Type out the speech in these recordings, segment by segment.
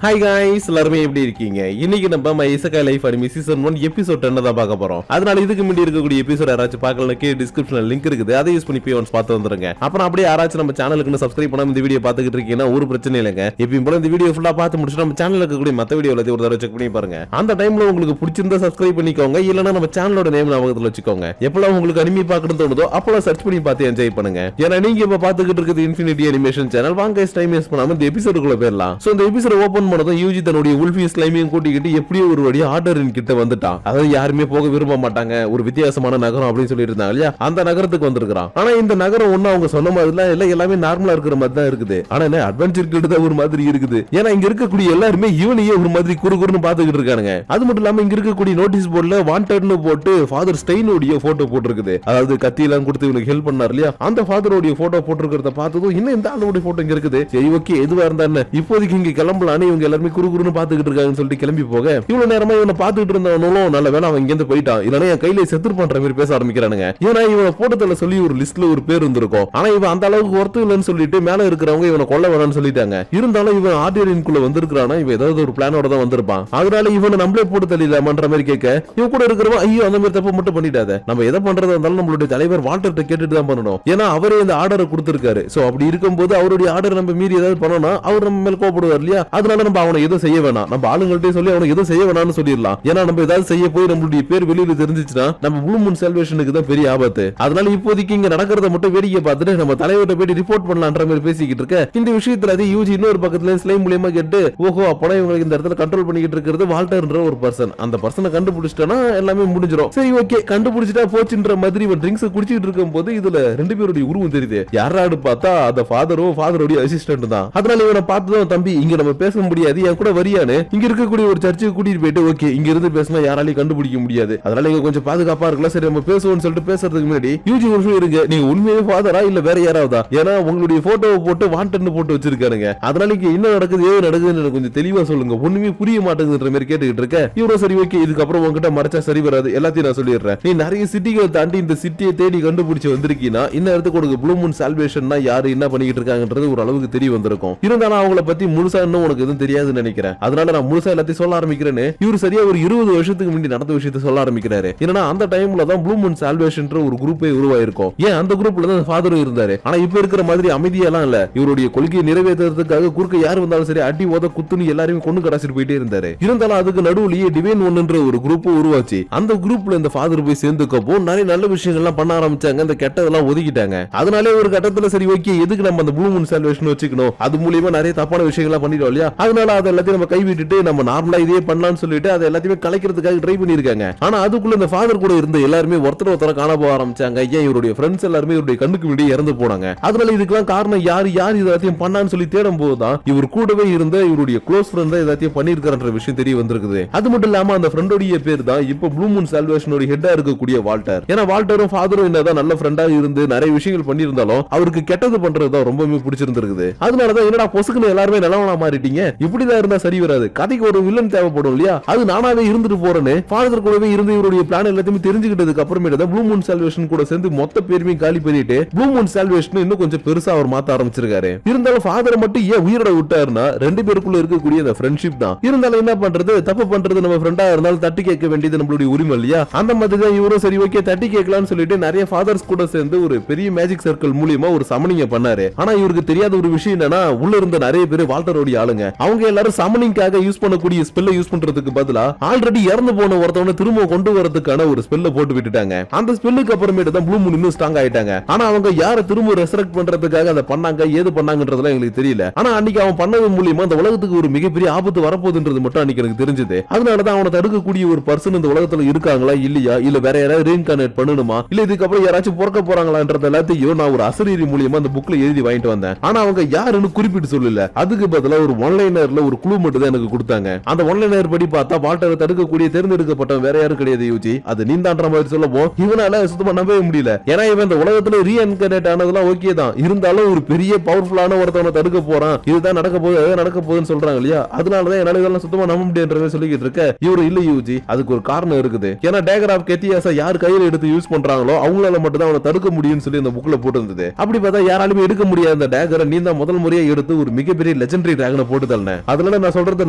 Hi guys எல்லாரும் எப்படி இருக்கீங்க? இன்னைக்கு நம்ம இசகாய் லைஃப் அனிமி சீசன் 1 எபிசோட் 10 தான் பார்க்க போறோம். அதனால இதுக்கு முன்னாடி இருக்கக்கூடிய எபிசோட் யாராச்சும் பார்க்கலனா கீழ டிஸ்கிரிப்ஷன்ல லிங்க் இருக்குது. அதை யூஸ் பண்ணி போய் ஒன்ஸ் பார்த்து வந்துருங்க. அப்புறம் அப்படியே யாராச்சும் நம்ம சேனலுக்கு சப்ஸ்கிரைப் பண்ணாம இந்த வீடியோ பார்த்துக்கிட்டு இருக்கீங்கன்னா ஒரு பிரச்சனை இல்லங்க. எப்பவும் போல இந்த வீடியோ ஃபுல்லா பார்த்து முடிச்சு நம்ம சேனல்ல இருக்கக்கூடிய மத்த வீடியோ எல்லாத்தையும் ஒரு தடவை செக் பண்ணி பாருங்க. அந்த டைம்ல உங்களுக்கு பிடிச்சிருந்தா சப்ஸ்கிரைப் பண்ணிக்கோங்க. இல்லனா நம்ம சேனலோட நேம் ஞாபகத்துல வச்சுக்கோங்க. எப்பலாம் உங்களுக்கு அனிமி பார்க்கணும் தோணுதோ அப்பலாம் சர்ச் பண்ணி பார்த்து என்ஜாய் பண்ணுங்க. ஏன்னா நீங்க இப்ப பார்த்துக்கிட்டு இருக்குது இன்ஃபினிட்டி அனிமேஷன் சேனல். வாங்க டைம் வேஸ்ட் பண்ணாம இந்த எபிசோடுக்குள்ள போயிரலாம். சோ இந்த எபிசோட் ஓபன் பண்ணதும் யூஜி தன்னுடைய உல்ஃபி ஸ்லைமையும் கூட்டிக்கிட்டு எப்படியோ ஒரு வழியா ஆர்டரின் கிட்ட வந்துட்டான். அதாவது யாருமே போக விரும்ப மாட்டாங்க, ஒரு வித்தியாசமான நகரம் அப்படின்னு சொல்லி இருந்தாங்க இல்லையா, அந்த நகரத்துக்கு வந்திருக்கான். ஆனா இந்த நகரம் ஒண்ணு அவங்க சொன்ன மாதிரி இல்ல, எல்லாமே நார்மலா இருக்கிற மாதிரி தான் இருக்குது. ஆனா என்ன அட்வென்ச்சர் கிட்ட ஒரு மாதிரி இருக்குது. ஏன்னா இங்க இருக்கக்கூடிய எல்லாருமே இவனையே ஒரு மாதிரி குறுகுறுன்னு பாத்துக்கிட்டு இருக்கானுங்க. அது மட்டும் இல்லாம இங்க இருக்கக்கூடிய நோட்டீஸ் போர்டுல வாண்டட்னு போட்டு ஃபாதர் ஸ்டெயினோட போட்டோ போட்டுருக்குது. அதாவது கத்தி எல்லாம் கொடுத்து இவனுக்கு ஹெல்ப் பண்ணார் இல்லையா, அந்த ஃபாதரோட போட்டோ போட்டுருக்கிறத பார்த்ததும் இன்னும் இந்த ஆளோட போட்டோ இங்க இருக்குது. சரி ஓகே, எதுவா இருந்தா என்ன, இப்போதைக்கு இங்க கிளம்பலான்னு இவங்க எல்லாருமே குறுகுறுன்னு பாத்துக்கிட்டு இருக்காங்கன்னு சொல்லிட்டு கிளம்பி போக இவ்வளவு நேரமா இவனை பாத்துக்கிட்டு இருந்தவனும் நல்ல வேலை அவன் இங்க போயிட்டான். இல்லனா என் கையில செத்துரு பண்ற மாதிரி பேச ஆரம்பிக்கிறானுங்க. ஏன்னா இவனை போட்டதுல சொல்லி ஒரு லிஸ்ட்ல ஒரு பேர் இருந்திருக்கும். ஆனா இவன் அந்த அளவுக்கு ஒர்த்து இல்லைன்னு சொல்லிட்டு மேல இருக்கிறவங்க இவனை கொல்ல வேணாம்னு சொல்லிட்டாங்க. இருந்தாலும் இவன் ஆர்டியரின்குள்ள வந்திருக்கானா, இவன் ஏதாவது ஒரு பிளானோட தான் வந்திருப்பான். அதனால இவனை நம்மளே போட்டு தள்ளிடலாமன்ற மாதிரி கேட்க இவன் கூட இருக்கிறவன் ஐயோ அந்த மாதிரி தப்பு மட்டும் பண்ணிட்டாத, நம்ம எதை பண்றதா இருந்தாலும் நம்மளுடைய தலைவர் வால்டர்ட்ட கேட்டுட்டு தான் பண்ணணும். ஏன்னா அவரே இந்த ஆர்டரை கொடுத்திருக்காரு. சோ அப்படி இருக்கும்போது அவருடைய ஆர்டர் நம்ம மீறி ஏதாவது பண்ணோம்னா அவர் நம்ம மேல கோபப்படுவார் இல்லையா. அதனால நம்ம அவனை எதுவும் செய்ய வேணாம், நம்ம ஆளுங்கள்ட்ட சொல்லி அவனை எதுவும் செய்ய வேணாம்னு சொல்லிடலாம். ஏன்னா நம்ம ஏதாவது செய்ய போய் நம்மளுடைய பேர் வெளியில தெரிஞ்சிச்சுன்னா நம்ம ப்ளூ மூன் சால்வேஷனுக்கு தான் பெரிய ஆபத்து. அதனால இப்போதைக்கு இங்க நடக்கிறத மட்டும் வேடிக்கை பார்த்துட்டு நம்ம தலைவர்கிட்ட போய் ரிப்போர்ட் பண்ணலாம்ன்ற மாதிரி பேசிக்கிட்டு இருக்க இந்த விஷயத்துல அது யூஜி இன்னொரு பக்கத்துல ஸ்லைம் மூலியமா கேட்டு ஓஹோ அப்பனா இவங்களுக்கு இந்த இடத்துல கண்ட்ரோல் பண்ணிக்கிட்டு இருக்கிறது வால்டர்ன்ற ஒரு பர்சன், அந்த பர்சனை கண்டுபிடிச்சிட்டா எல்லாமே முடிஞ்சிடும். சரி ஓகே, கண்டுபிடிச்சிட்டா போச்சுன்ற மாதிரி இவன் ட்ரிங்க்ஸ் குடிச்சிட்டு இருக்கும் போது இதுல ரெண்டு பேருடைய உருவம் தெரியுது. யாராடு பார்த்தா அந்த ஃபாதரோட அசிஸ்டன்ட் தான். அதனால இவனை பார்த்ததும் தம்பி இங்க நம்ம பேச முடியாது, என் கூட வரியான்னு இங்க இருக்கக்கூடிய ஒரு சர்ச்சுக்கு கூட்டிட்டு போயிட்டு ஓகே இங்க இருந்து பேசினா யாராலையும் கண்டுபிடிக்க முடியாது, அதனால இங்க கொஞ்சம் பாதுகாப்பா இருக்கலாம், சரி நம்ம பேசுவோம்னு சொல்லிட்டு பேசுறதுக்கு முன்னாடி யூஜி ஒரு இருங்க, நீங்க உண்மையே ஃபாதரா இல்ல வேற யாராவதா, ஏன்னா உங்களுடைய போட்டோவை போட்டு வாண்டட்னு போட்டு வச்சிருக்கானுங்க, அதனால இங்க என்ன நடக்குது ஏது நடக்குதுன்னு கொஞ்சம் தெளிவா சொல்லுங்க, ஒண்ணுமே புரிய மாட்டேங்குதுன்ற மாதிரி கேட்டுக்கிட்டு இருக்க இவரும் சரி ஓகே இதுக்கப்புறம் உங்ககிட்ட மறைச்சா சரி வராது, எல்லாத்தையும் நான் சொல்லிடுறேன், நீ நிறைய சிட்டிகளை தாண்டி இந்த சிட்டியை தேடி கண்டுபிடிச்சு வந்திருக்கீங்கன்னா இந்த இடத்துக்கு உனக்கு ப்ளூ மூன் சால்வேஷன்னா யாரு என்ன பண்ணிக்கிட்டு இருக்காங்கன்றது ஒரு அளவுக்கு தெரிய வந்திருக்கும். இருந்தாலும் அவங்கள பத்தி முழுசா இன்னும் உனக்கு எதுவும் தெரியாதுன்னு நினைக்கிறேன், அதனால நான் முழுசா எல்லாத்தையும் சொல்ல ஆரம்பிக்கிறேன்னு இவர் சரியா ஒரு 20 வருஷத்துக்கு முன்னாடி நடந்த விஷயத்தை சொல்ல ஆரம்பிக்கிறாரு. ஏன்னா அந்த டைம்ல தான் ப்ளூ மூன் சால்வேஷன்ற ஒரு குரூப்பே உருவாயிருக்கும். ஏன் அந்த குரூப்ல தான் ஃபாதரும் இருந்தாரு. ஆனா இப்ப இருக்கிற மாதிரி அமைதியெல்லாம் இல்ல, இவருடைய கொள்கையை நிறைவேற்றுறதுக்காக குறுக்க யாரு வந்தாலும் சரி அடி ஓத குத்துன்னு எல்லாரையும் கொண்டு கடாசிட்டு போயிட்டே இருந்தாரு. இருந்தாலும் அதுக்கு நடுவுலயே டிவைன் ஒன்னுன்ற ஒரு குரூப் உருவாச்சு. அந்த குரூப்ல இந்த ஃபாதர் போய் சேர்ந்துக்கப்போ நிறைய நல்ல விஷயங்கள்லாம் பண்ண ஆரம்பிச்சாங்க, இந்த கெட்டதெல்லாம் ஒதுக்கிட்டாங்க. அதனாலே ஒரு கட்டத்துல சரி ஓகே எதுக்கு நம்ம அந்த ப்ளூ மூன் சால்வேஷன் வச்சுக்கணும், அது மூலியமா நிறைய தப்பான விஷயங்கள்லாம் பண்ணிட்டோம் இல்லையா, அதனால அதை எல்லாத்தையும் நம்ம கைவிட்டுட்டு நம்ம நார்மலா இதே பண்ணலாம்னு சொல்லிட்டு அதை எல்லாத்தையுமே கலைக்கிறதுக்காக ட்ரை பண்ணிருக்காங்க. ஆனா அதுக்குள்ள இந்த ஃபாதர் கூட இருந்த எல்லாருமே ஒருத்தர காண போக ஆரம்பிச்சாங்க. ஏன் இவருடைய ஃப்ரெண்ட்ஸ் எல்லாருமே இவருடைய கண்ணுக்கு முன்னாடி இறந்து போனாங்க. அதனால இதுக்கெல்லாம் காரணம் யார் யார் இதெல்லாத்தையும் பண்ணான்னு சொல்லி தேடும் போதுதான் இவர் கூடவே இருந்த இவருடைய க்ளோஸ் ஃப்ரெண்ட் எல்லாத்தையும் பண்ணிருக்காருன்ற விஷயம் தெரிய வந்திருக்குது. அது மட்டும் இல்லாம அந்த ஃப்ரெண்டோடைய பேர் தான் இப்ப ப்ளூ மூன் சால்வேஷனோட ஹெட்டா இருக்கக்கூடிய வால்டர். ஏன்னா வால்டரும் ஃபாதரும் என்னதான் நல்ல ஃப்ரெண்டா இருந்து நிறைய விஷயங்கள் பண்ணியிருந்தாலும் அவருக்கு கெட்டது பண்றதுதான் ரொம்பவே பிடிச்சிருந்திருக்குது. அதனாலதான் என்னடா பொசுக்குன்னு எல்லாருமே நல்லவனா மாறிட்டீங்க, இப்படிதான் இருந்தா சரி வராது, கதைக்கு ஒரு வில்லன் தேவைப்படும் இல்லையா, அது நானாவே இருந்துட்டு போறேன்னு ஃபாதர் கூடவே இருந்து இவருடைய பிளான் எல்லாத்தையும் தெரிஞ்சுக்கிட்டதுக்கு அப்புறமேட்டு தான் ப்ளூ மூன் சால்வேஷன் கூட சேர்ந்து மொத்த பேருமே காலி பண்ணிட்டு ப்ளூ மூன் சால்வேஷன் இன்னும் கொஞ்சம் பெருசா அவர் மாத்த ஆரம்பிச்சிருக்காரு. இருந்தாலும் ஃபாதர் மட்டும் ஏன் உயிரோட விட்டாருன்னா ரெண்டு பேருக்குள்ள இருக்கக்கூடிய அந்த ஃப்ரெண்ட்ஷிப் தான். இருந்தாலும் என்ன பண்றது, தப்பு பண்றது நம்ம ஃப்ரெண்டா இருந்தாலும் தட்டி கேட்க வேண்டியது நம்மளுடைய உரிமை இல்லையா, அந்த மாதிரி தான் இவரும் சரி ஓகே தட்டி கேட்கலாம்னு சொல்லிட்டு நிறைய ஃபாதர்ஸ் கூட சேர்ந்து ஒரு பெரிய மேஜிக் சர்க்கிள் மூலியமா ஒரு சமனிங்க பண்ணாரு. ஆனா இவருக்கு தெரியாத ஒரு விஷயம் என்னன்னா உள்ள இருந்த நிறைய பேர் வால்டரோட ஆளுங்க, அவங்க எல்லாரும் சமனிங்காக யூஸ் பண்ணக்கூடிய ஸ்பெல்ல யூஸ் பண்றதுக்கு பதிலா ஆல்ரெடி இறந்து போன ஒருத்தவனை திரும்ப கொண்டு வரதுக்கான ஒரு ஸ்பெல்ல போட்டு விட்டுட்டாங்க. அந்த ஸ்பெல்லுக்கு அப்புறமேட்டு தான் ப்ளூ மூன் இன்னும் ஸ்ட்ராங் ஆயிட்டாங்க. ஆனா அவங்க யாரை திரும்ப ரெசரக்ட் பண்றதுக்காக அதை பண்ணாங்க ஏது பண்ணாங்கன்றதுலாம் எங்களுக்கு தெரியல. ஆனா அன்னைக்கு அவன் பண்ணது மூலியமா அந்த உலகத்துக்கு ஒரு மிகப்பெரிய ஆபத்து வரப்போகுதுன்றது மட்டும் அன்னைக்கு எனக்கு தெரிஞ்சது. அதனாலதான் அவனை தடுக்கக்கூடிய ஒரு பர்சன் இந்த உலகத்துல இருக்காங்களா இல்லையா, இல்ல வேற யாராவது ரீஇன்கார்னேட் பண்ணணுமா, இல்ல இதுக்கப்புறம் யாராச்சும் பிறக்க போறாங்களான்றது எல்லாத்தையும் நான் ஒரு அசரீரி மூலியமா அந்த புக்ல எழுதி வாங்கிட்டு வந்தேன். ஆனா அவங்க யாருன்னு குறிப்பிட்டு சொல்லல, அதுக்கு பதிலா ஒரு ஒன்லைனர்ல ஒரு குழு மட்டும் தான் எனக்கு கொடுத்தாங்க. அந்த ஒன்லைனர் படி பார்த்தா வால்டரை தடுக்கக்கூடிய தேர்ந்தெடுக்கப்பட்டவன் வேற யாரும் கிடையாது யூஜி, அது நீந்தான்ற மாதிரி சொல்லவும் இவனால சுத்தமா நம்பவே முடியல. ஏன்னா இவன் இந்த உலகத்துல ரீஇன்கார்னேட் ஆனதெல்லாம் ஓகே தான், இருந்தாலும் ஒரு பெரிய பவர்ஃபுல்லான ஒருத்தவனை தடுக்க போறான், இதுதான் நடக்க போகுதுன்னு சொல்றாங்க இல்லையா, அதனாலதான் என்னால இதெல்லாம் சுத்தமா நம்ப முடியாதுன்றதை சொல்லிக்கிட்டு இருக்க இவரு இல்ல யூஜி, அதுக்கு ஒரு காரணம் இருக்குது. ஏன்னா டேகர் ஆஃப் கெத்தியாஸை யார் கையில எடுத்து யூஸ் பண்றாங்களோ அவங்களால மட்டும் தான் அவனை தடுக்க முடியும்னு சொல்லி அந்த புக்ல போட்டு இருந்தது. அப்படி பார்த்தா யாராலுமே எடுக்க முடியாத அந்த டேகரை நீ தான் முதல் முறையா எடுத்து ஒரு மிகப்பெரிய லெஜெண்டரி டிராகனை போட்டு சொல்றேன். அதனால நான் சொல்றத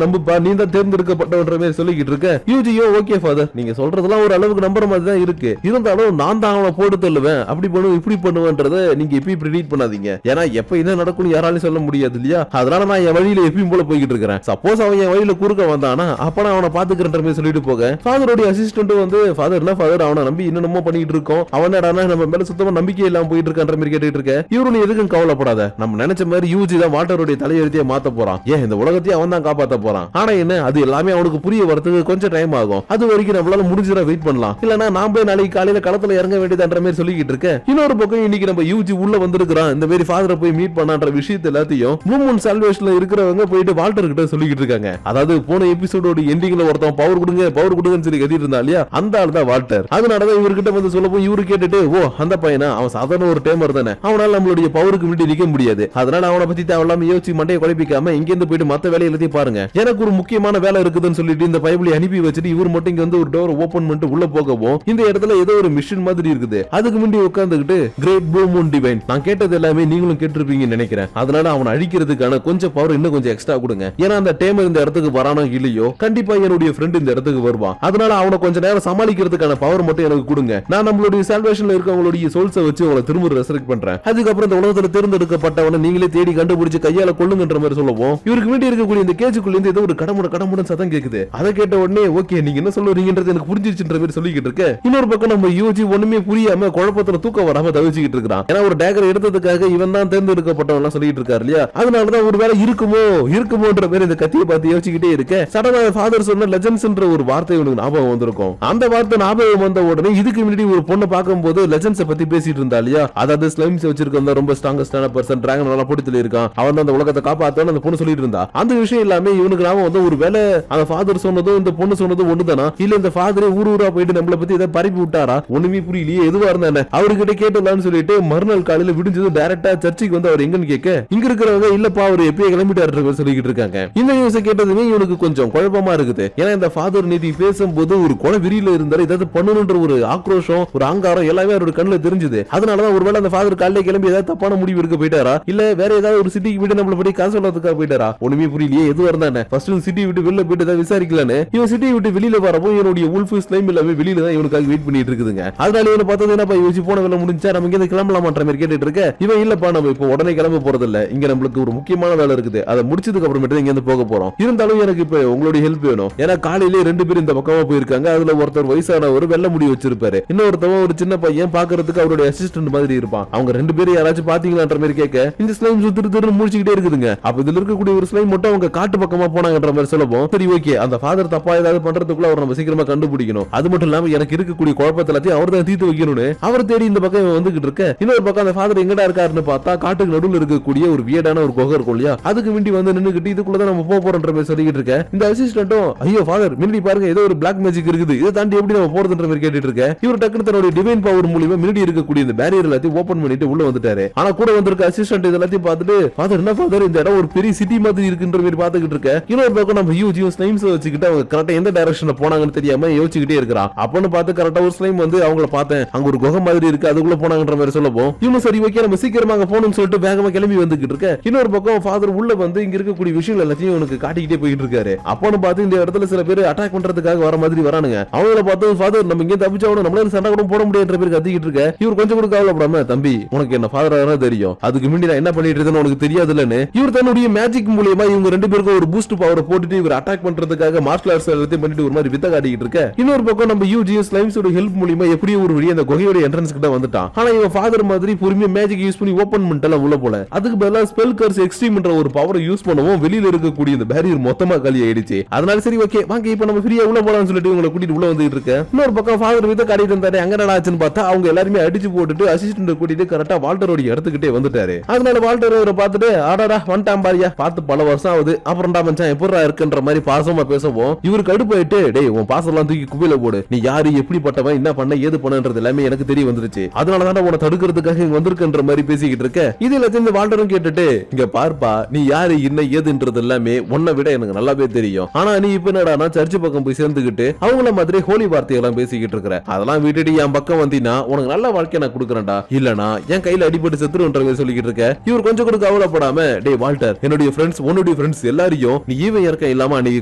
நம்புப்பா, நீ தான் தேர்ந்தெடுக்கப்பட்டவன்ற மாதிரி சொல்லிக்கிட்டு இருக்க. யூஜியோ ஓகே ஃபாதர், நீங்க சொல்றதெல்லாம் ஒரு அளவுக்கு நம்புற மாதிரி தான் இருக்கு. இருந்தாலும் நான் தான் அவனை போட்டு தள்ளுவேன், அப்படி பண்ணுவேன் இப்படி பண்ணுவேன்றத நீங்க எப்பயும் ப்ரெடிக்ட் பண்ணாதீங்க. ஏன்னா எப்ப என்ன நடக்கும்னு யாராலையும் சொல்ல முடியாது இல்லையா? அதனால நான் என் வழியில எப்பயும் போல போய்கிட்டு இருக்கிறேன். சப்போஸ் அவன் என் வழியில குறுக்க வந்தானா அப்ப நான் அவனை பாத்துக்கிறேன்ற மாதிரி சொல்லிட்டு போக ஃபாதரோட அசிஸ்டன்ட் வந்து ஃபாதர் என்ன ஃபாதர் அவனை நம்பி என்னென்னமோ பண்ணிட்டு இருக்கோம், அவனடானா நம்ம மேல சுத்தமா நம்பிக்கை இல்லாம போயிட்டு இருக்கான்ற மாதிரி கேட்டுட்டு இருக்க. இவரு எதுக்கும் கவலைப்படாத, நம்ம நினைச்ச மாதிரி யூஜி தான் வால்டருடைய தலையெழுத்தையே மாத்த போறான். ஏன் இந்த உலகத்தையே அவன் தான் காப்பாத்த போறான். ஆனா என்ன, அது எல்லாமே அவனுக்கு புரிய வரதுக்கு கொஞ்சம் டைம் ஆகும். அது வரைக்கும் நம்மளால முடிஞ்சா வெயிட் பண்ணலாம், இல்லனா நாம நாளைக்கு காலையில களத்துல இறங்க வேண்டியதுன்ற மாதிரி சொல்லிக்கிட்டு இருக்க. இன்னொரு பக்கம் இன்னைக்கு நம்ம யூஜி உள்ள வந்திருக்கான், இந்த மாதிரி ஃபாதரை போய் மீட் பண்ணான்ற விஷயத்தை எல்லாத்தையும் ப்ளூ மூன் சால்வேஷன்ல இருக்கிறவங்க போயிட்டு வால்டர் கிட்ட சொல்லிக்கிட்டு இருக்காங்க. அதாவது போன எபிசோடோட எண்டிங்ல ஒருத்தன் பவர் கொடுங்கன்னு சொல்லி கத்திட்டு இருந்தா இல்லையா, அந்த ஆள் தான் வால்டர். அதனாலதான் இவர்கிட்ட வந்து சொல்லப்போ இவரு கேட்டுட்டு, ஓ அந்த பையனா, அவன் சாதாரண ஒரு டேமர் தானே, அவனால நம்மளுடைய பவருக்கு முன்னாடி நிக்க முடியாது, அதனால அவனை பத்தி தேவையில்லாம யோசிச்சு மண்டையை குழப்பிக்காம இங்க இருந்து போயிட்டு மத்த வேலையை எல்லாத்தையும் பாருங்க, எனக்கு ஒரு முக்கியமான வேலை இருக்குதுன்னு சொல்லிட்டு இந்த பைபிளை அனுப்பி வச்சுட்டு இவர் மட்டும் இங்க வந்து ஒரு டோர் ஓபன் பண்ணிட்டு உள்ள போகவும் இந்த இடத்துல ஏதோ ஒரு மிஷின் மாதிரி இருக்குது. அதுக்கு முன்னாடி உட்கார்ந்துகிட்டு கிரேட் ப்ளூ மூன் டிவைன், நான் கேட்டது எல்லாமே நீங்களும் கேட்டிருப்பீங்கன்னு நினைக்கிறேன், அதனால அவன் அழிக்கிறதுக்கான கொஞ்சம் பவர் இன்னும் கொஞ்சம் எக்ஸ்ட்ரா கொடுங்க. ஏன்னா அந்த டேமர் இந்த இடத்துக்கு வரானோ இல்லையோ கண்டிப்பா என்னுடைய ஃப்ரெண்ட் இந்த இடத்துக்கு வருவான், அதனால அவனை கொஞ்ச நேரம் சமாளிக்கிறதுக்கான பவர் மட்டும் எனக்கு கொடுங்க. நான் நம்மளுடைய சால்வேஷன்ல இருக்கவங்களுடைய சோல்ஸை வச்சு அவங்களை திரும்ப ரெசரக்ட் பண்றேன். அதுக்கப்புறம் இந்த உலகத்துல தேர்ந்தெடுக்கப்பட்டவனை நீங்களே தேடி கண்டுபிடிச்சு கையால கொள்ளுங்கன்ற மாதிரி சொல்லுவோம். இவருக்கு வேண்டி இருக்கக்கூடிய இந்த கேஜுக்குள்ள இருந்து ஏதோ ஒரு கடமுடன் சத்தம் கேக்குது. அதை கேட்ட உடனே ஓகே நீங்க என்ன சொல்றீங்கன்றது எனக்கு புரிஞ்சிருச்சுன்ற மாதிரி சொல்லிக்கிட்டு இருக்க. இன்னொரு பக்கம் நம்ம யூஜி ஒண்ணுமே புரியாம குழப்பத்துல தூக்கம் வராம தவிச்சுக்கிட்டு இருக்கான். ஏன்னா ஒரு டேகர் எடுத்ததுக்காக இவன் தான் தேர்ந்தெடுக்கப்பட்டவன் சொல்லிட்டு இருக்காரு இல்லையா, அதனாலதான் ஒரு வேலை இருக்குமோன்ற மாதிரி இந்த கத்தியை பார்த்து யோசிச்சுக்கிட்டே இருக்க. சடனா ஃபாதர் சொன்ன லெஜெண்ட்ஸ்ன்ற ஒரு வார்த்தை இவனுக்கு ஞாபகம் வந்திருக்கும். அந்த வார்த்தை ஞாபகம் வந்த உடனே இதுக்கு முன்னாடி ஒரு பொண்ணை பார்க்கும்போது லெஜெண்ட்ஸ் பத்தி பேசிட்டு இருந்தா இல்லையா, அதாவது ஸ்லைம்ஸ் வச்சிருக்க ரொம்ப ஸ்ட்ராங்கஸ்டான பர்சன், டிராகன் நல்லா போட்டு இருக்கான், அவன் அந்த உலகத்தை காப்பாத்தன்னு அந்த பொண்ணு சொல்லிட்டு இருந்தா. அந்த விஷயம் எல்லாமே இவனுக்கு நாம வந்து ஒரு வேலை அந்த ஃபாதர் சொன்னதும் இந்த பொண்ணு சொன்னதும் ஒண்ணுதானா, இல்ல இந்த ஃபாதரே ஊரா போயிட்டு நம்மளை பத்தி ஏதாவது பரப்பி விட்டாரா, ஒண்ணுமே புரியலையே. எதுவா இருந்தானே அவர்கிட்ட கேட்டலாம்னு சொல்லிட்டு மறுநாள் காலையில விடிஞ்சது டைரக்டா சர்ச்சுக்கு வந்து அவர் எங்கன்னு கேட்க, இங்க இருக்கிறவங்க இல்லப்பா அவர் எப்பயே கிளம்பிட்டாரு சொல்லிட்டு இருக்காங்க. இந்த நியூஸ் கேட்டதுமே இவனுக்கு கொஞ்சம் குழப்பமா இருக்குது. ஏன்னா இந்த ஃபாதர் நீதி பேசும்போது ஒரு கொலை விரியில இருந்தாரு, ஏதாவது பண்ணணும்ன்ற ஒரு ஆக்ரோஷம் ஒரு அங்காரம் எல்லாமே அவரோட கண்ணுல தெரிஞ்சது. அதனாலதான் ஒருவேளை அந்த ஃபாதர் காலையில கிளம்பி ஏதாவது தப்பான முடிவு எடுக்க போயிட்டாரா, இல்ல வேற ஏதாவது ஒரு சிட்டிக்கு போயிட்டு நம்மள பத்தி காசு சொல்றதுக்காக போயிட்டாரா, ஒண்ணுமே புரியலையே. எதுவா இருந்தானே ஃபர்ஸ்ட் சிட்டி விட்டு வெளில போயிட்டு தான் விசாரிக்கலான்னு இவன் சிட்டி விட்டு வெளியில வரப்போ இவனுடைய உல்ஃப் ஸ்லைம் எல்லாமே வெளியில தான் இவனுக்காக வெயிட் பண்ணிட்டு இருக்குதுங்க. அதனால இவனை பார்த்தது என்னப்பா யோசிச்சு போன வேலை முடிஞ்சா நம்ம இங்க கிளம்பலாமான்ற மாதிரி கேட்டுட்டு இருக்க. இவன் இல்லப்பா நம்ம இப்போ உடனே கிளம்ப போறது இல்ல, இங்க நம்மளுக்கு ஒரு முக்கியமான வேலை இருக்குது, அதை முடிச்சதுக்கு அப்புறமேட்டு இங்க இருந்து போக போறோம். இருந்தாலும் எனக்கு இப்ப உங்களுடைய ஹெல்ப் வேணும். ஏன்னா காலையிலே 2 பேர் இந்த பக்கமா போயிருக்காங்க. அதுல ஒருத்தர் வயசான ஒரு வெள்ள முடி வச்சிருப்பாரு, இன்னொருத்தவன் ஒரு சின்ன பையன் பாக்குறதுக்கு அவருடைய அசிஸ்டன்ட் மாதிரி இருப்பான். அவங்க 2 பேரும் யாராச்சும் பாத்தீங்களான்ற மாதிரி கேட்க இந்த ஸ்லைம் திரு முடிச்சுக்கிட்டே இருக்குதுங்க. அப்ப இதுல இருக்கக்கூடிய ஒரு ஸ்லைம் மட்டும் அவங்க காட்டு பக்கமா போனாங்கன்ற மாதிரி சொல்லவும் சரி ஓகே அந்த ஃபாதர் தப்பா ஏதாவது பண்றதுக்குள்ள அவர் நம்ம சீக்கிரமா கண்டுபிடிக்கணும். அது மட்டும் இல்லாம எனக்கு இருக்கக்கூடிய குழப்பத்தை எல்லாத்தையும் அவர் தான் தீர்த்து வைக்கணும்னு அவர் தேடி இந்த பக்கம் வந்துகிட்டு இருக்க. இன்னொரு பக்கம் அந்த ஃபாதர் எங்கடா இருக்காருன்னு பார்த்தா காட்டுக்கு நடுவில் இருக்கக்கூடிய ஒரு வியடான ஒரு குகை இருக்கும் இல்லையா, அதுக்கு முன்னாடி வந்து நின்னுக்கிட்டு இதுக்குள்ளதான் நம்ம போக போறோம்ன்ற மாதிரி சொல்லிக்கிட்டு இருக்க. இந்த அசிஸ்டன்ட்டும் ஐயோ ஃபாதர் முன்னாடி பாருங்க ஏதோ ஒரு பிளாக் மேஜிக் இருக்குது, இதை தாண்டி எப்படி நம்ம போறதுன்ற மாதிரி கேட்டுட்டு இருக்க. இவர் டக்குனு தன்னுடைய டிவைன் பவர் மூலமா முன்னாடி இருக்கக்கூடிய இந்த பேரியர் எல்லாத்தையும் ஓபன் பண்ணிட்டு உள்ள வந்துட்டாரு. ஆனா கூட வந்திருக்க அசிஸ்டன்ட் இதெல்லாத்தையும் பார்த்துட்டு ஃபாதர் என்ன ஃபாதர் இந்த இடம் ஒரு பெரிய சிட்டி மாதிரி இருக்குன்ற மாதிரி பாத்துக்கிட்டு இருக்க. இன்னொரு பக்கம் நம்ம யூஜியும் ஸ்லைம்ஸ் வச்சுக்கிட்டு அவங்க கரெக்டா எந்த டைரக்ஷன்ல போனாங்கன்னு தெரியாம யோசிச்சுக்கிட்டே இருக்கிறான். அப்பன்னு பார்த்து கரெக்டா ஒரு ஸ்லைம் வந்து அவங்கள பார்த்தேன் அங்க ஒரு குகை மாதிரி இருக்கு அதுக்குள்ள போனாங்கன்ற மாதிரி சொல்லப்போம் இவனும் சரி ஓகே நம்ம சீக்கிரமா அங்க போகணும்னு சொல்லிட்டு வேகமா கிளம்பி வந்துகிட்டு இருக்க. இன்னொரு பக்கம் ஃபாதர் உள்ள வந்து இங்க இருக்கக்கூடிய விஷயங்கள் எல்லாத்தையும் உனக்கு காட்டிக்கிட்டே போயிட்டு இருக்காரு. அப்பன்னு பார்த்து இந்த இடத்துல சில பேர் அட்டாக் பண்றதுக்காக வர மாதிரி வரானுங்க. அவங்கள பார்த்து ஃபாதர் நம்ம இங்க தப்பிச்சாவணும் நம்மளால சண்டை கூட போட முடியாதுன்ற பேர் கத்திக்கிட்டு இருக்க. இவர் கொஞ்சம் கூட கவலைப்படாம தம்பி உனக்கு என்ன ஃபாதரா தெரியும், அதுக்கு முன்னாடி நான் என்ன பண்ணிட்டு இருக்கேன்னு உனக்கு தெரியாதுல்லன்னு இவர் தன்னுடைய மேஜிக் மூலமா இவங்க 2 பேருக்கும் ஒரு பூஸ்ட் பவரை போட்டுட்டு இவர் அட்டாக் பண்றதுக்காக மார்ஷல் ஆர்ட்ஸ் எல்லாத்தையும் பண்ணிட்டு ஒரு மாதிரி வித்த காட்டிக்கிட்டு இருக்க. இன்னொரு பக்கம் நம்ம யூஜிஎஸ் ஸ்லைம்ஸோட ஹெல்ப் மூலமா எப்படியும் ஒரு வழி அந்த குகையோட என்ட்ரன்ஸ் கிட்ட வந்துட்டான். ஆனா இவன் ஃபாதர் மாதிரி பொறுமையா மேஜிக் யூஸ் பண்ணி ஓபன் பண்ணிட்டலாம் உள்ள போல. அதுக்கு பதிலா ஸ்பெல் கர்ஸ் எக்ஸ்ட்ரீம்ன்ற ஒரு பவரை யூஸ் பண்ணவும் வெளியில இருக்கக்கூடிய இந்த பேரியர் மொத்தமா காலி ஆயிடுச்சு. அதனால சரி ஓகே வாங்க இப்ப நம்ம ஃப்ரீயா உள்ள போலாம்னு சொல்லிட்டு இவங்களை கூட்டிட்டு உள்ள வந்துட்டு இருக்க. இன்னொரு பக்கம் ஃபாதர் வித்த காட்டிட்டு இருந்தாரு. அங்க நடாச்சுன்னு பார்த்தா அவங்க எல்லாருமே அடிச்சு போட்டுட்டு அசிஸ்டன்ட் கூட்டிட்டு கரெக்டா வால்டரோட இடத்துக்கிட்டே வந்துட்டாரு. அதனால வால்டர் அவரை பார்த்துட்டு ஆடாடா வந்துட்டான் பாரியா, பார்த்து பல வருஷம் ஆகுது அப்புறம்டா மச்சான் எப்படிடா இருக்குன்ற மாதிரி பாசமா பேசவும் இவருக்கு கடுப்பாயிட்டு டேய் உன் பாசம்லாம் தூக்கி குப்பையில போடு, நீ யாரு எப்படிப்பட்டவன் என்ன பண்ண ஏது பண்ணன்றது எல்லாமே எனக்கு தெரிய வந்துருச்சு, அதனாலதான் உன்னை தடுக்கிறதுக்காக இங்க வந்திருக்குன்ற மாதிரி பேசிக்கிட்டு இருக்க. இதுல இந்த வால்டரும் கேட்டுட்டு இங்க பார்ப்பா நீ யாரு என்ன ஏதுன்றது எல்லாமே உன்னை விட எனக்கு நல்லாவே தெரியும், ஆனா நீ இப்ப என்னடா சர்ச்சு பக்கம் போய் சேர்ந்துகிட்டு அவங்கள மாதிரி ஹோலி வார்த்தையெல்லாம் பேசிக்கிட்டு இருக்கிற, அதெல்லாம் விட்டுட்டு என் பக்கம் வந்தீங்கன்னா உனக்கு நல்ல வாழ்க்கை நான் கொடுக்குறேன்டா, இல்லனா என் கையில அடிபட்டு செத்துருன்ற மாதிரி சொல்லிக்கிட்டு இருக்க. இவர் கொஞ்சம் கூட கவலைப்படாம டேய் வால்டர் என்னுடைய ஃப்ரெண்ட்ஸ் உன்னுடைய தம்பியோட ஃப்ரெண்ட்ஸ் எல்லாரையும் நீ ஈவன் இறக்க இல்லாம அன்னைக்கு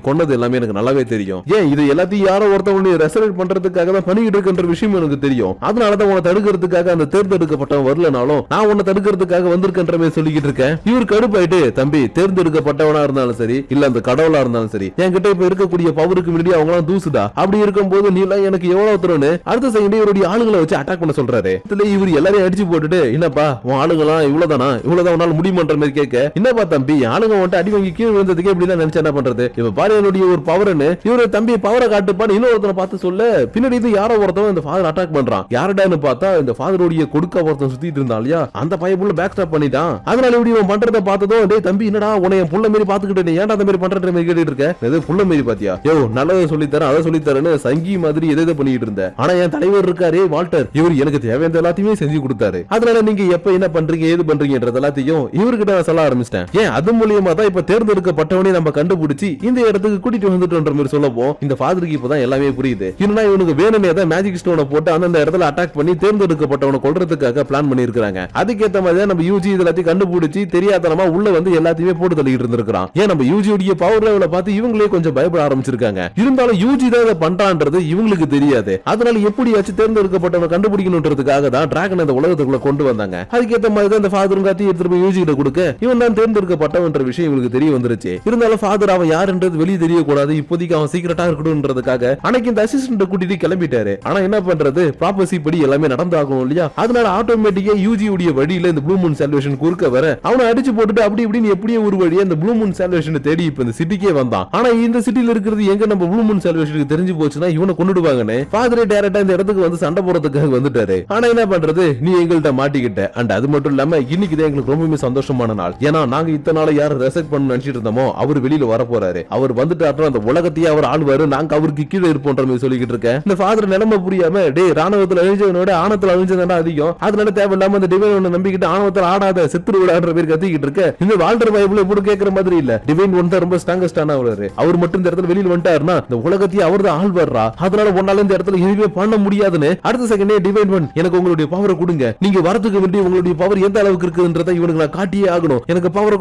கொண்டது எல்லாமே எனக்கு நல்லாவே தெரியும். ஏன் இது எல்லாத்தையும் யாரோ ஒருத்தவங்க ரெசரேட் பண்றதுக்காக தான் பண்ணிட்டு இருக்கின்ற விஷயம் எனக்கு தெரியும். அதனாலதான் உன்னை தடுக்கிறதுக்காக அந்த தேர்ந்தெடுக்கப்பட்டவன் வரலனாலும் நான் உன்னை தடுக்கிறதுக்காக வந்திருக்கின்ற மாதிரி சொல்லிக்கிட்டு இருக்கேன். இவர் கடுப்பாயிட்டு தம்பி தேர்ந்தெடுக்கப்பட்டவனா இருந்தாலும் சரி இல்ல அந்த கடவுளா இருந்தாலும் சரி என்கிட்ட இப்ப இருக்கக்கூடிய பவருக்கு முன்னாடி அவங்க எல்லாம் தூசுடா. அப்படி இருக்கும்போது நீ எல்லாம் எனக்கு எவ்வளவு தருன்னு அடுத்த செகண்ட் இவருடைய ஆளுங்களை வச்சு அட்டாக் பண்ண சொல்றாரு. இவர் எல்லாரையும் அடிச்சு போட்டுட்டு என்னப்பா உன் ஆளுங்களாம் இவ்வளவுதான் உன்னால முடியுமன்ற மாதிரி கேட்க என்னப்பா தம்பி ஆளுங்க வந்துட்டு அடி வாங்கி கீழே விழுந்ததுக்கு எப்படிலாம் நினைச்சா என்ன பண்றது இப்ப பாரு என்னுடைய ஒரு பவர்னு இவரு தம்பி பவரை காட்டுப்பான்னு இன்னொருத்தனை பார்த்து சொல்ல பின்னாடி இது யாரோ ஒருத்தவன் இந்த ஃபாதர் அட்டாக் பண்றான். யாருடான்னு பார்த்தா இந்த ஃபாதருடைய கொடுக்க ஒருத்தன் சுத்திட்டு இருந்தான் இல்லையா அந்த பையன் பேக் ஸ்டாப் பண்ணிட்டான். அதனால இப்படி இவன் பண்றத பார்த்ததும் டேய் தம்பி என்னடா உன்னை புள்ள மாரி பாத்துக்கிட்டு ஏன்டா அந்த மாதிரி பண்ற மாதிரி கேட்டுட்டு இருக்க எது புள்ள மாரி பாத்தியா யோ நல்லதை சொல்லி தரேன் அதை சொல்லி தரேன்னு சங்கி மாதிரி எதை பண்ணிட்டு இருந்த. ஆனா என் தலைவர் இருக்காரு வால்டர் இவர் எனக்கு தேவையான எல்லாத்தையுமே செஞ்சு கொடுத்தாரு. அதனால நீங்க எப்ப என்ன பண்றீங்க ஏது பண்றீங்கன்றது எல்லாத்தையும் இவர்கிட்ட நான் சொல்ல ஆரம்பிச்சிட்டேன். ஏன் அது மூலியமா தான் இப்ப தேர்ந்தெடுக்கப்பட்டவனே நம்ம கண்டுபிடிச்சு இந்த இடத்துக்கு கூட்டிட்டு வந்துட்டோன்ற மாதிரி சொல்லப்போம். இந்த ஃபாதருக்கு இப்பதான் எல்லாமே புரியுது. இன்னும் இவனுக்கு வேணும்னே தான் மேஜிக் ஸ்டோனை போட்டு அந்த இடத்துல அட்டாக் பண்ணி தேர்ந்தெடுக்கப்பட்டவனை கொல்றதுக்காக பிளான் பண்ணி இருக்காங்க. அதுக்கேற்ற மாதிரி நம்ம யூஜி எல்லாத்தையும் கண்டுபிடிச்சு தெரியாதனமா உள்ள வந்து எல்லாத்தையுமே போட்டு தள்ளிட்டு இருந்திருக்கான். ஏன் நம்ம யூஜியோட பவர் லெவலை பார்த்து இவங்களே கொஞ்சம் பயப்பட ஆரம்பிச்சிருக்காங்க. இருந்தாலும் யூஜி தான் இதை பண்றான்றது இவங்களுக்கு தெரியாது. அதனால எப்படியாச்சும் தேர்ந்தெடுக்கப்பட்டவனை கண்டுபிடிக்கணும்ன்றதுக்காக தான் டிராகன் இந்த உலகத்துக்குள்ள கொண்டு வந்தாங்க. அதுக்கேற்ற மாதிரி தான் இந்த ஃபாதரும் காத்தி எடுத்துட்டு போய் யூஜி கிட்ட கொடுக்க இவன் தான் தேர்ந்தெடுக்கப்பட்டவன்ற விஷயம் இவங்களுக்கு தெரிய வந்துருச்சு. இருந்தாலும் ஃபாதர் அவன் யாருன்றது வெளியே தெரியக்கூடாது இப்போதைக்கு அவன் சீக்கிரட்டா இருக்கணும்ன்றதுக்காக அன்னைக்கு இந்த அசிஸ்டன்ட் கூட்டிட்டு கிளம்பிட்டாரு. ஆனா என்ன பண்றது ப்ராப்பர்சி படி எல்லாமே நடந்தாகணும் இல்லையா. அதனால ஆட்டோமேட்டிக்கா யூஜி உடைய வழியில இந்த ப்ளூ மூன் சால்வேஷன் குறுக்க வர அவனை அடிச்சு போட்டுட்டு அப்படி இப்படின்னு எப்படியே ஒரு வழியா இந்த ப்ளூ மூன் சால்வேஷன் தேடி இப்ப இந்த சிட்டிக்கே வந்தான். ஆனா இந்த சிட்டில இருக்கிறது எங்க நம்ம ப்ளூ மூன் சால்வேஷனுக்கு தெரிஞ்சு போச்சுன்னா இவனை கொண்டுடுவாங்கன்னு ஃபாதரே டைரக்டா இந்த இடத்துக்கு வந்து சண்டை போறதுக்காக வந்துட்டாரு. ஆனா என்ன பண்றது நீ எங்கள்கிட்ட மாட்டிக்கிட்ட அண்ட் அது மட்டும் இல்லாம இன்னைக்கு தான் எங்களுக்கு ரொம்பவே சந்தோஷமான நாள். ஏன்னா நாங்க இத்தனை நாள் யாரும் ரெசெக்ட் பண்ண நினைச்சிட்டு இருந்தோமோ அவர் வெளியில வர போறாரு. அவர் வந்துட்டு அந்த உலகத்தையே அவர் ஆளுவாரு நாங்க அவருக்கு கீழே இருப்போன்ற மாதிரி சொல்லிக்கிட்டு இருக்கேன். இந்த ஃபாதர் நிலைமை புரியாம டே ராணுவத்துல அழிஞ்சவனோட ஆணத்துல அழிஞ்சதா அதிகம். அதனால தேவையில்லாம அந்த டிவைன் நம்பிக்கிட்டு ஆணவத்தில் ஆடாத செத்துரு விடான்ற பேர் கத்திக்கிட்டு இருக்க. இந்த வால்டர் பைபிள் எப்படி கேட்கிற மாதிரி இல்ல. டிவைன் ஒன் தான் ரொம்ப ஸ்ட்ராங்கஸ்டான அவர் மட்டும் இந்த இடத்துல வெளியில வந்துட்டாருன்னா இந்த உலகத்தையே அவர் தான் ஆள் வர்றா. அதனால ஒன்னால இந்த இடத்துல எதுவுமே பண்ண முடியாதுன்னு அடுத்த செகண்டே டிவைன் ஒன் எனக்கு உங்களுடைய பவரை கொடுங்க. நீங்க வரதுக்கு வேண்டிய உங்களுடைய பவர் எந்த அளவுக்கு இருக்குன்றதை இவனுக்கு நான் காட்டியே ஆகணும். எனக்கு பவரை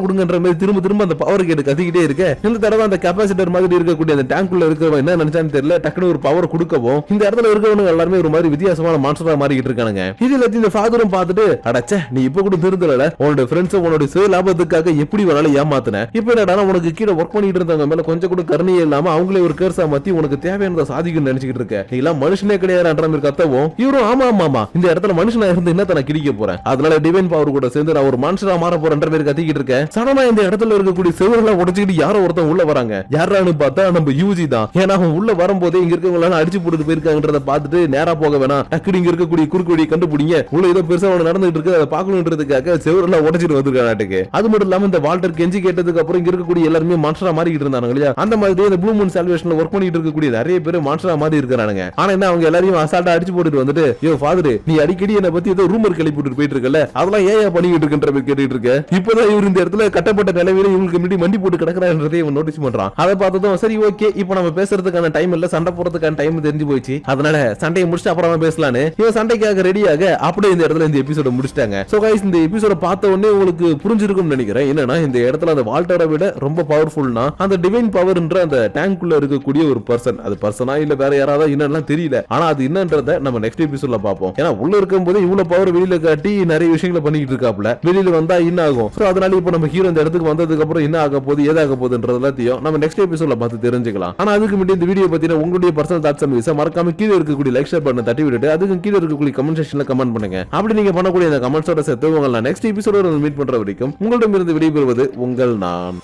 கொடுங்கன்ற மாதிரி திரும்ப அந்த பவர் கேட்டு கத்திக்கிட்டே இருக்க. இந்த தடவை அந்த கெபாசிட்டர் மாதிரி இருக்கக்கூடிய அந்த டேங்க்குள்ள இருக்கிறவன் என்ன நினைச்சான்னு தெரியல டக்குனு ஒரு பவர் கொடுக்கவும் இந்த இடத்துல இருக்கிறவங்க எல்லாருமே ஒரு மாதிரி வித்தியாசமான மான்ஸ்டரா மாறிக்கிட்டு இருக்கானுங்க. இதுல இந்த ஃபாதரும் பார்த்துட்டு அடச்சே நீ இப்ப கூட திருந்தல உன்னோட ஃப்ரெண்ட்ஸ் உன்னோட சுய லாபத்துக்காக எப்படி வேணாலும் ஏமாத்தின. இப்ப என்னடா உனக்கு கீழே ஒர்க் பண்ணிட்டு இருந்தவங்க மேல கொஞ்சம் கூட கருணையே இல்லாம அவங்களே ஒரு கேர்ஸா மாத்தி உனக்கு தேவையானதை சாதிக்கணும்னு நினைச்சிட்டு இருக்க. நீ எல்லாம் மனுஷனே கிடையாதுன்ற மாதிரி கத்தவும் இவரும் ஆமா இந்த இடத்துல மனுஷனா இருந்து என்ன நான் கிழிக்க போறேன். அதனால டிவைன் பவர் கூட சேர்ந்து நான் ஒரு மான்ஸ்டரா மாற போறேன்ற மாதிரி கத்திக்கிட்டு இருக்கேன். சடனா இந்த இடத்துல இருக்கக்கூடிய செவரெல்லாம் உடைச்சிட்டு யாரோ ஒருத்தன் உள்ள வராங்க. யாரான்னு பார்த்தா நம்ம யூஜி தான். ஏன்னா அவன் உள்ள வரும்போதே இங்க இருக்கவங்க அடிச்சு போட்டு போயிருக்காங்கன்றத பார்த்துட்டு நேரா போக வேணாம் டக்குனு இங்க இருக்கக்கூடிய குறுக்கு வழியை கண்டுபிடிங்க உள்ள ஏதோ பெருசா நடந்துட்டு இருக்கு அதை பாக்கணும்ன்றதுக்காக செவரெல்லாம் உடைச்சிட்டு வந்திருக்காங்க நாட்டுக்கு. அது மட்டும் இல்லாம இந்த வால்டர் கெஞ்சி கேட்டதுக்கு அப்புறம் இங்க இருக்கக்கூடிய எல்லாருமே மான்ஸ்டரா மாறிக்கிட்டு இருந்தாங்க இல்லையா. அந்த மாதிரி இந்த ப்ளூ மூன் சால்வேஷன்ல ஒர்க் பண்ணிட்டு இருக்கக்கூடிய நிறைய பேர் மான்ஸ்டரா மாறி இருக்காங்க. ஆனா என்ன அவங்க எல்லாரையும் அசால்ட்டா அடிச்சு போட்டுட்டு வந்துட்டு யோ ஃபாதர் நீ அடிக்கடி என்ன பத்தி ஏதோ ரூமர் கிளப்பி போட்டு போயிட்டு இருக்கல அதெல்லாம் ஏன் பண்ணிட்டு இருக்குன்ற மாதிரி கேட்டுட்டு இருக்க. இப்பதான் இவர் இந்த இடத்துல கட்டப்பட்ட நிலைமையில இவங்களுக்கு முன்னாடி மண்டி போட்டு கிடக்குறான்றதை இவன் நோட்டீஸ் பண்றான். அதை பார்த்ததும் சரி ஓகே இப்போ நம்ம பேசுறதுக்கான டைம் இல்ல சண்டை போறதுக்கான டைம் தெரிஞ்சு போயிடுச்சு. அதனால சண்டையை முடிச்சுட்டு அப்புறமா பேசலான்னு இவன் சண்டைக்காக ரெடியாக அப்படியே இந்த இடத்துல இந்த எபிசோட முடிச்சிட்டாங்க. சோ கைஸ் இந்த எபிசோட பார்த்த உடனே உங்களுக்கு புரிஞ்சிருக்கும்னு நினைக்கிறேன். என்னன்னா இந்த இடத்துல அந்த வால்டரை விட ரொம்ப பவர்ஃபுல்னா அந்த டிவைன் பவர்ன்ற அந்த டேங்க்குள்ள இருக்கக்கூடிய ஒரு பர்சன். அது பர்சனா இல்ல வேற யாராவது என்னன்னு தெரியல. ஆனா அது என்னன்றத நம்ம நெக்ஸ்ட் எபிசோட்ல பாப்போம். ஏன்னா உள்ள இருக்கும்போது இவ்வளவு பவர் வெளியில காட்டி நிறைய விஷயங்களை பண்ணிட்டு இருக்காப்ல. வெளியில வந்தா என்ன ஆகும். சோ அதனால இப்போ நம்ம ஹீரோ இந்த இடத்துக்கு வந்ததுக்கு அப்புறம் என்ன ஆக போகுது ஏதாக போகுதுன்றது எல்லாத்தையும் நம்ம நெக்ஸ்ட் எபிசோட்ல பார்த்து தெரிஞ்சுக்கலாம். ஆனா அதுக்கு முன்னாடி இந்த வீடியோ பத்தின உங்களுடைய பர்சனல் தாட்ஸ் அண்ட் வியூஸ் மறக்காம கீழே இருக்கக்கூடிய லைக் ஷேர் பண்ண தட்டி விட்டுட்டு அதுக்கு கீழே இருக்கக்கூடிய கமெண்ட் செக்ஷன்ல கமெண்ட் பண்ணுங்க. அப்படி நீங்க பண்ணக்கூடிய அந்த கமெண்ட்ஸோட சேர்த்து உங்களை நெக்ஸ்ட் எபிசோட மீட் பண்ற வரைக்கும் உங்களிடம் இருந்து விடைபெறுவது உங்கள் நான்.